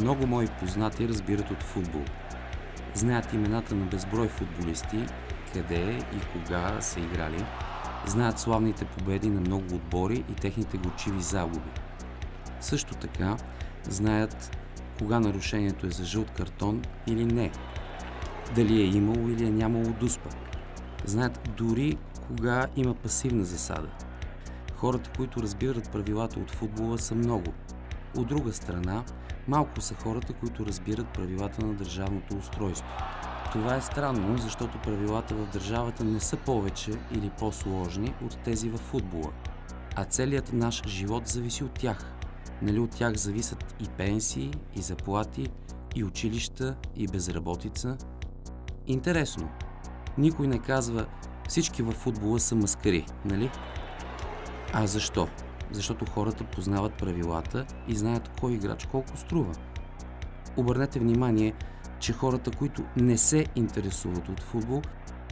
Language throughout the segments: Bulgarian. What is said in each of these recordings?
Много мои познати разбират от футбол. Знаят имената на безброй футболисти, къде и кога са играли. Знаят славните победи на много отбори и техните горчиви загуби. Също така знаят кога нарушението е за жълт картон или не. Дали е имало или е нямало дуспа. Знаят дори кога има пасивна засада. Хората, които разбират правилата от футбола, са много. От друга страна, малко са хората, които разбират правилата на държавното устройство. Това е странно, защото правилата в държавата не са повече или по-сложни от тези във футбола. А целият наш живот зависи от тях. Нали от тях зависят и пенсии, и заплати, и училища, и безработица? Интересно. Никой не казва, всички във футбола са маскари, нали? А защо? Защото хората познават правилата и знаят кой играч колко струва. Обърнете внимание, че хората, които не се интересуват от футбол,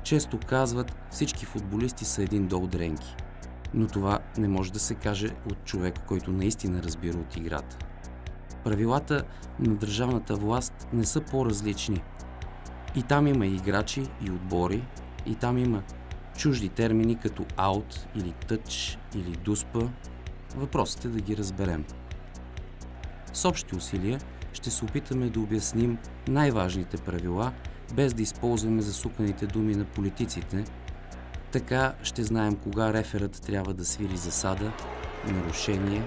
често казват, всички футболисти са един дол дренки. Но това не може да се каже от човек, който наистина разбира от играта. Правилата на държавната власт не са по-различни. И там има играчи и отбори, и там има чужди термини като аут или тъч или дуспа. Въпросът е да ги разберем. С общи усилия ще се опитаме да обясним най-важните правила, без да използваме засуканите думи на политиците. Така ще знаем кога реферът трябва да свири засада, нарушение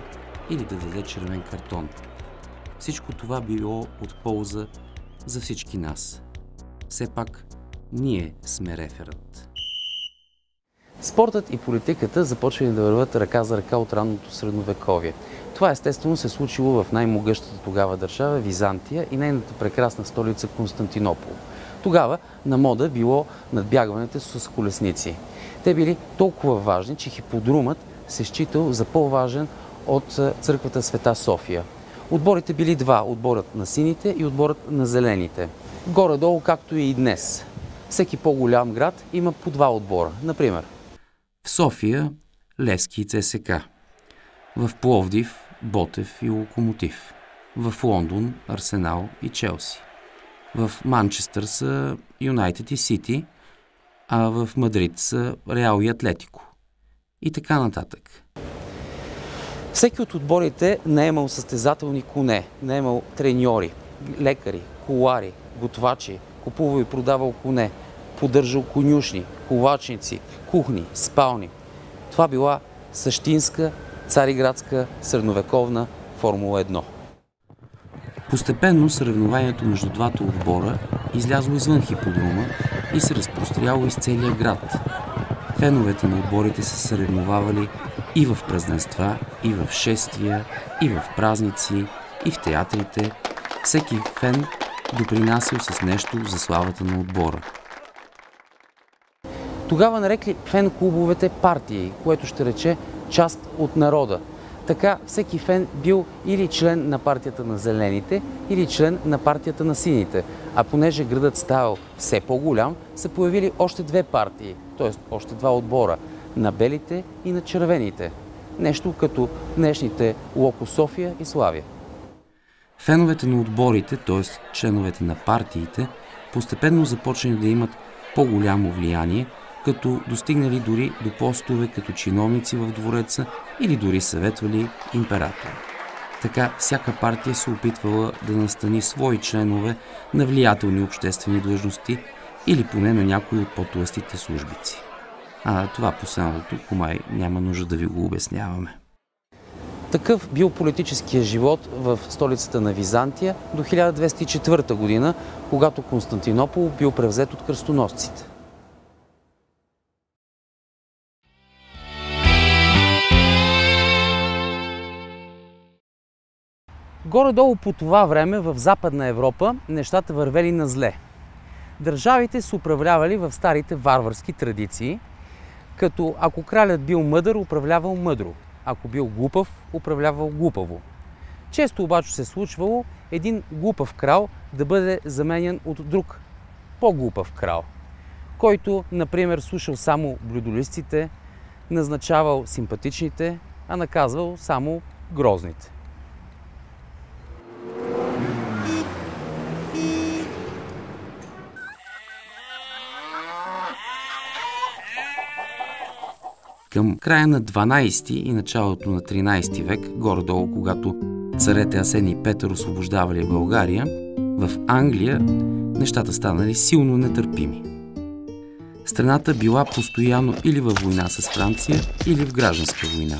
или да даде червен картон. Всичко това било от полза за всички нас. Все пак, ние сме реферът. Спортът и политиката започвали да върват ръка за ръка от ранното средновековие. Това естествено се случило в най-могъщата тогава държава Византия и нейната прекрасна столица Константинопол. Тогава на мода било надбягването с колесници. Те били толкова важни, че хиподрумът се считал за по-важен от църквата Света София. Отборите били два – отборът на сините и отборът на зелените. Горе-долу, както и днес. Всеки по-голям град има по два отбора. Например, в София – Левски и ЦСКА. В Пловдив – Ботев и Локомотив. В Лондон – Арсенал и Челси. В Манчестър са Юнайтед и Сити, а в Мадрид са Реал и Атлетико. И така нататък. Всеки от отборите наемал състезателни коне, наемал треньори, лекари, колари, готвачи, купувал и продавал коне, поддържал конюшни, ковачници, кухни, спални. Това била същинска цариградска средновековна Формула 1. Постепенно съревнованието между двата отбора излязло извън хиподрума и се разпростряло из целия град. Феновете на отборите се съревновавали и в празненства, и в шествия, и в празници, и в театрите. Всеки фен допринасял с нещо за славата на отбора. Тогава нарекли фен-клубовете партии, което ще рече част от народа. Така всеки фен бил или член на партията на зелените, или член на партията на сините. А понеже градът ставал все по-голям, са появили още две партии, т.е. още два отбора – на белите и на червените. Нещо като днешните Локо София и Славия. Феновете на отборите, т.е. членовете на партиите, постепенно започнали да имат по-голямо влияние, като достигнали дори до постове като чиновници в двореца или дори съветвали императора. Така всяка партия се опитвала да настани свои членове на влиятелни обществени длъжности или поне на някои от по-тлъстите службици. А това последното, комай, няма нужда да ви го обясняваме. Такъв бил политическия живот в столицата на Византия до 1204 година, когато Константинопол бил превзет от кръстоносците. Горе-долу по това време в Западна Европа нещата вървели на зле. Държавите се управлявали в старите варварски традиции, като ако кралят бил мъдър, управлявал мъдро, ако бил глупав, управлявал глупаво. Често обаче се случвало един глупав крал да бъде заменен от друг по-глупав крал, който, например, слушал само блюдолистите, назначавал симпатичните, а наказвал само грозните. Към края на 12 и началото на 13 век, горе-долу, когато царете Асен и Петър освобождавали България, в Англия нещата станали силно нетърпими. Страната била постоянно или във война с Франция, или в гражданска война.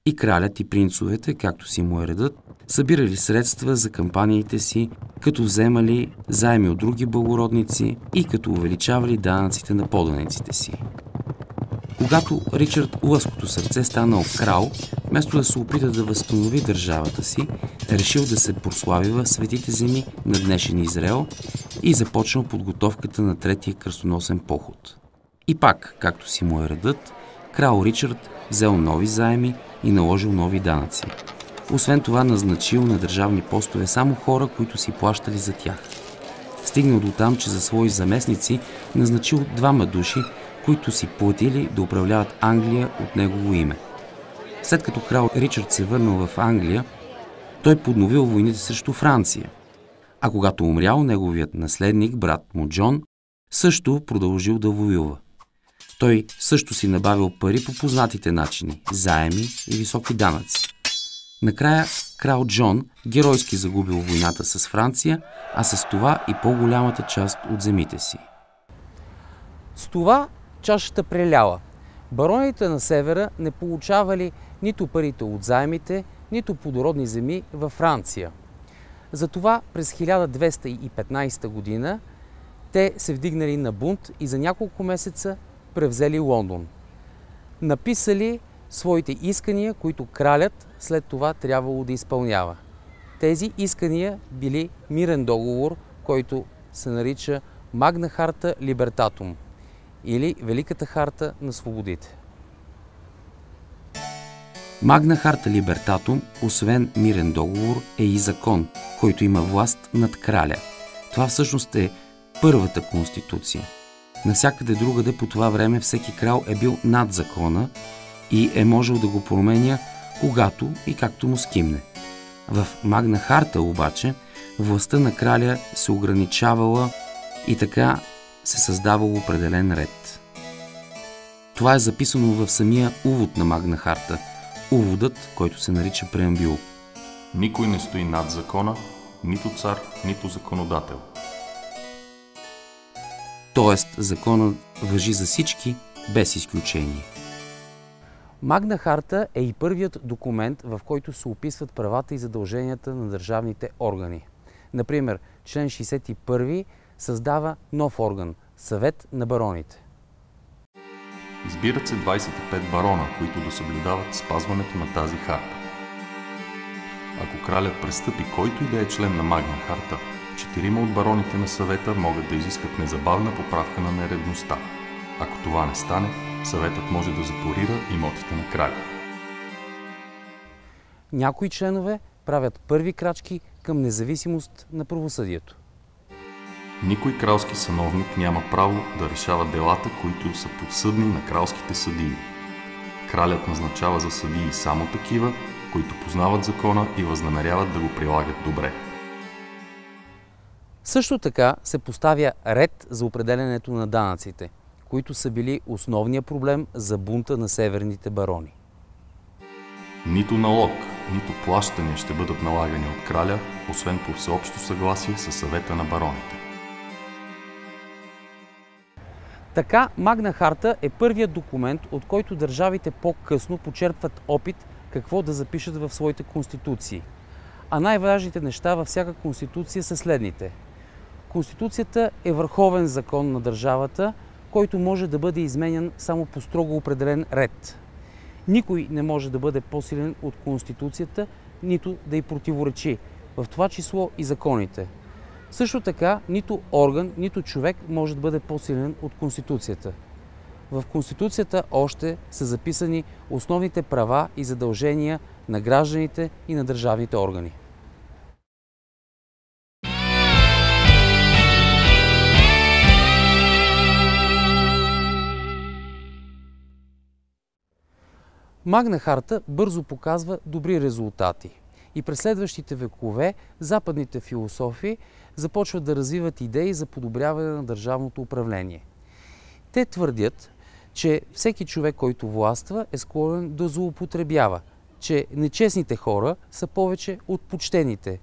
И кралят и принцовете, както си му е редът, събирали средства за кампаниите си, като вземали заеми от други благородници и като увеличавали данъците на поданиците си. Когато Ричард Лъското сърце станал крал, вместо да се опита да възстанови държавата си, решил да се прослави в светите земи на днешен Израел и започнал подготовката на третия кръстоносен поход. И пак, както си му е редът, крал Ричард взел нови заеми и наложил нови данъци. Освен това назначил на държавни постове само хора, които си плащали за тях. Стигнал до там, че за свои заместници назначил 2 души, които си платили да управляват Англия от негово име. След като крал Ричард се върнал в Англия, той подновил войните срещу Франция. А когато умрял, неговият наследник, брат му Джон, също продължил да воюва. Той също си набавил пари по познатите начини – заеми и високи данъци. Накрая крал Джон геройски загубил войната с Франция, а с това и по-голямата част от земите си. С това чашата преляла. Бароните на севера не получавали нито парите от заемите, нито плодородни земи във Франция. Затова през 1215 година те се вдигнали на бунт и за няколко месеца превзели Лондон. Написали своите искания, които кралят след това трябвало да изпълнява. Тези искания били мирен договор, който се нарича Магна Харта Либертатум или Великата харта на свободите. Магна Харта Либертатум, освен мирен договор, е и закон, който има власт над краля. Това всъщност е първата конституция. Навсякъде другаде по това време всеки крал е бил над закона и е можел да го променя когато и както му скимне. В Магна Харта обаче властта на краля се ограничавала и така се създавал определен ред. Това е записано в самия увод на Магна Харта, уводът, който се нарича преамбюл. Никой не стои над закона, нито цар, нито законодател. Тоест, законът важи за всички, без изключение. Магна Харта е и първият документ, в който се описват правата и задълженията на държавните органи. Например, член 61 създава нов орган – Съвет на бароните. Избират се 25 барона, които да съблюдават спазването на тази харта. Ако кралят престъпи който и да е член на Магна Харта, 4 от бароните на съвета могат да изискат незабавна поправка на нередността. Ако това не стане, съветът може да запорира имотите на краля. Някои членове правят първи крачки към независимост на правосъдието. Никой кралски сановник няма право да решава делата, които са подсъдни на кралските съдии. Кралят назначава за съдии само такива, които познават закона и възнамеряват да го прилагат добре. Също така се поставя ред за определенето на данъците, които са били основният проблем за бунта на северните барони. Нито налог, нито плащания ще бъдат налагани от краля, освен по всеобщо съгласие със съвета на бароните. Така Магна Харта е първият документ, от който държавите по-късно почерпват опит какво да запишат в своите конституции. А най-важните неща във всяка конституция са следните. Конституцията е върховен закон на държавата, който може да бъде изменян само по строго определен ред. Никой не може да бъде по-силен от Конституцията, нито да й противоречи, в това число и законите. Също така, нито орган, нито човек може да бъде по-силен от Конституцията. В Конституцията още са записани основните права и задължения на гражданите и на държавните органи. Магна Харта бързо показва добри резултати. И през следващите векове западните философи започват да развиват идеи за подобряване на държавното управление. Те твърдят, че всеки човек, който властва, е склонен да злоупотребява, че нечестните хора са повече от почтените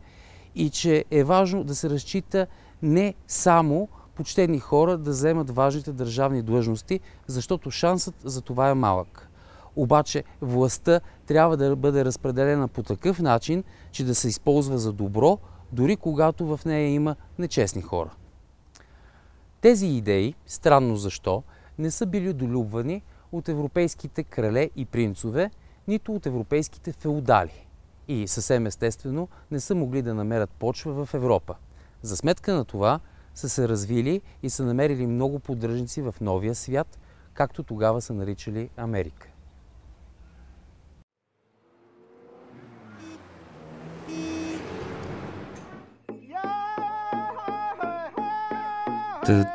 и че е важно да се разчита не само почтени хора да вземат важните държавни длъжности, защото шансът за това е малък. Обаче властта трябва да бъде разпределена по такъв начин, че да се използва за добро, дори когато в нея има нечестни хора. Тези идеи, странно защо, не са били долюбвани от европейските крале и принцове, нито от европейските феодали. И съвсем естествено не са могли да намерят почва в Европа. За сметка на това са се развили и са намерили много поддръжници в новия свят, както тогава са наричали Америка.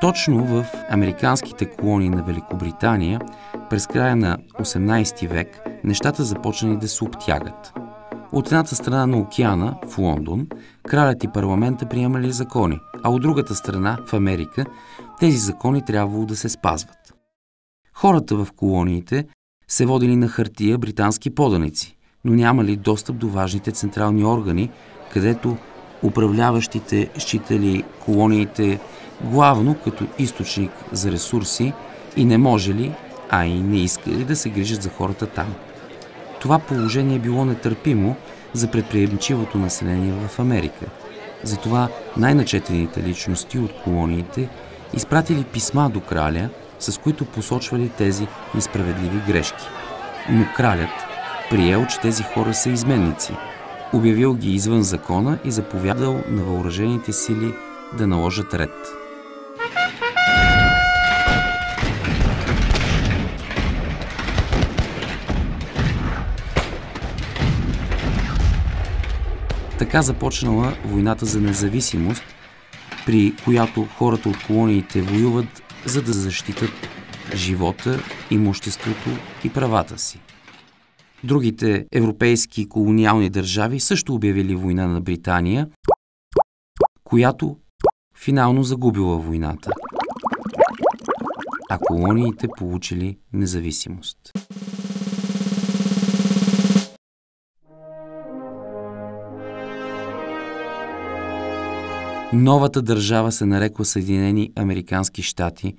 Точно в американските колонии на Великобритания през края на 18 век нещата започнали да се обтягат. От едната страна на океана, в Лондон, кралят и парламента приемали закони, а от другата страна, в Америка, тези закони трябвало да се спазват. Хората в колониите се водили на хартия британски поданици, но нямали достъп до важните централни органи, където управляващите считали колониите главно като източник за ресурси и не можели, а и не искали да се грижат за хората там. Това положение било нетърпимо за предприемчивото население в Америка. Затова най-начетените личности от колониите изпратили писма до краля, с които посочвали тези несправедливи грешки. Но кралят приел, че тези хора са изменници, обявил ги извън закона и заповядал на въоръжените сили да наложат ред. Така започнала войната за независимост, при която хората от колониите воюват, за да защитат живота, имуществото и правата си. Другите европейски колониални държави също обявили война на Британия, която финално загубила войната, а колониите получили независимост. Новата държава се нарекла Съединени американски щати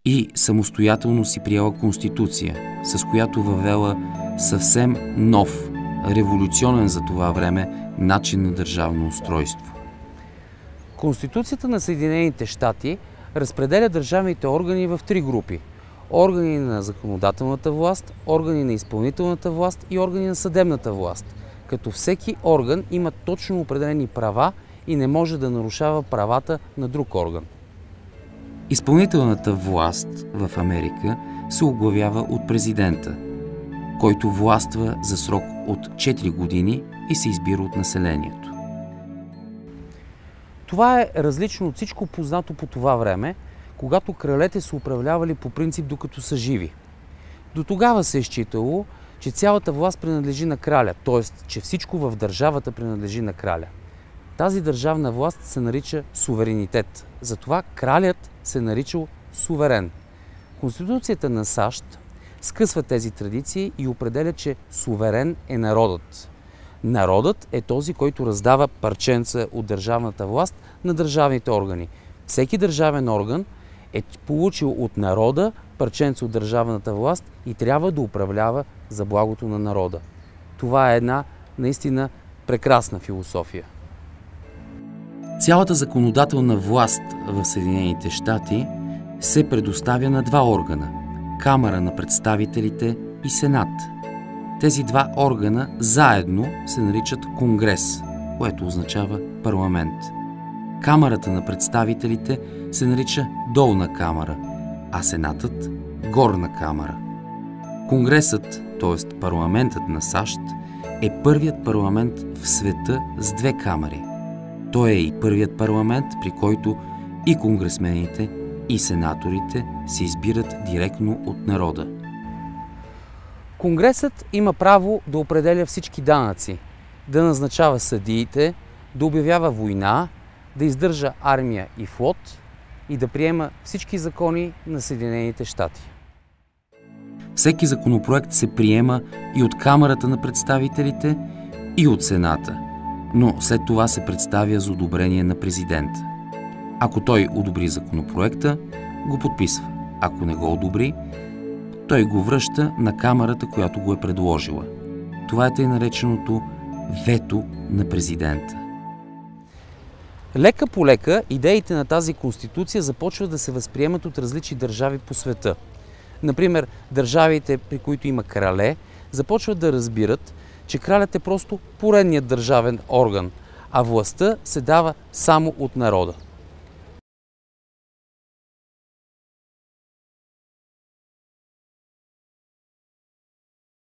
и самостоятелно си приела конституция, с която въвела съвсем нов, революционен за това време начин на държавно устройство. Конституцията на Съединените щати разпределя държавните органи в три групи. Органи на законодателната власт, органи на изпълнителната власт и органи на съдебната власт, като всеки орган има точно определени права и не може да нарушава правата на друг орган. Изпълнителната власт в Америка се оглавява от президента, който властва за срок от 4 години и се избира от населението. Това е различно от всичко познато по това време, когато кралете са управлявали по принцип докато са живи. До тогава се е считало, че цялата власт принадлежи на краля, т.е. че всичко в държавата принадлежи на краля. Тази държавна власт се нарича суверенитет. Затова кралят се наричал суверен. Конституцията на САЩ скъсва тези традиции и определя, че суверен е народът. Народът е този, който раздава парченца от държавната власт на държавните органи. Всеки държавен орган е получил от народа парченца от държавната власт и трябва да управлява за благото на народа. Това е една наистина прекрасна философия. Цялата законодателна власт в Съединените щати се предоставя на два органа – Камара на представителите и Сенат. Тези два органа заедно се наричат Конгрес, което означава парламент. Камарата на представителите се нарича Долна камара, а Сенатът – Горна камара. Конгресът, т.е. парламентът на САЩ, е първият парламент в света с две камари. Той е и първият парламент, при който и конгресмените, и сенаторите се избират директно от народа. Конгресът има право да определя всички данъци. да назначава съдиите, да обявява война, да издържа армия и флот и да приема всички закони на Съединените щати. Всеки законопроект се приема и от Камарата на представителите, и от Сената, но след това се представя за одобрение на президента. Ако той одобри законопроекта, го подписва. Ако не го одобри, той го връща на камарата, която го е предложила. Това е тъй нареченото вето на президента. Лека по лека идеите на тази конституция започват да се възприемат от различни държави по света. Например, държавите, при които има крале, започват да разбират, че кралят е просто поредният държавен орган, а властта се дава само от народа.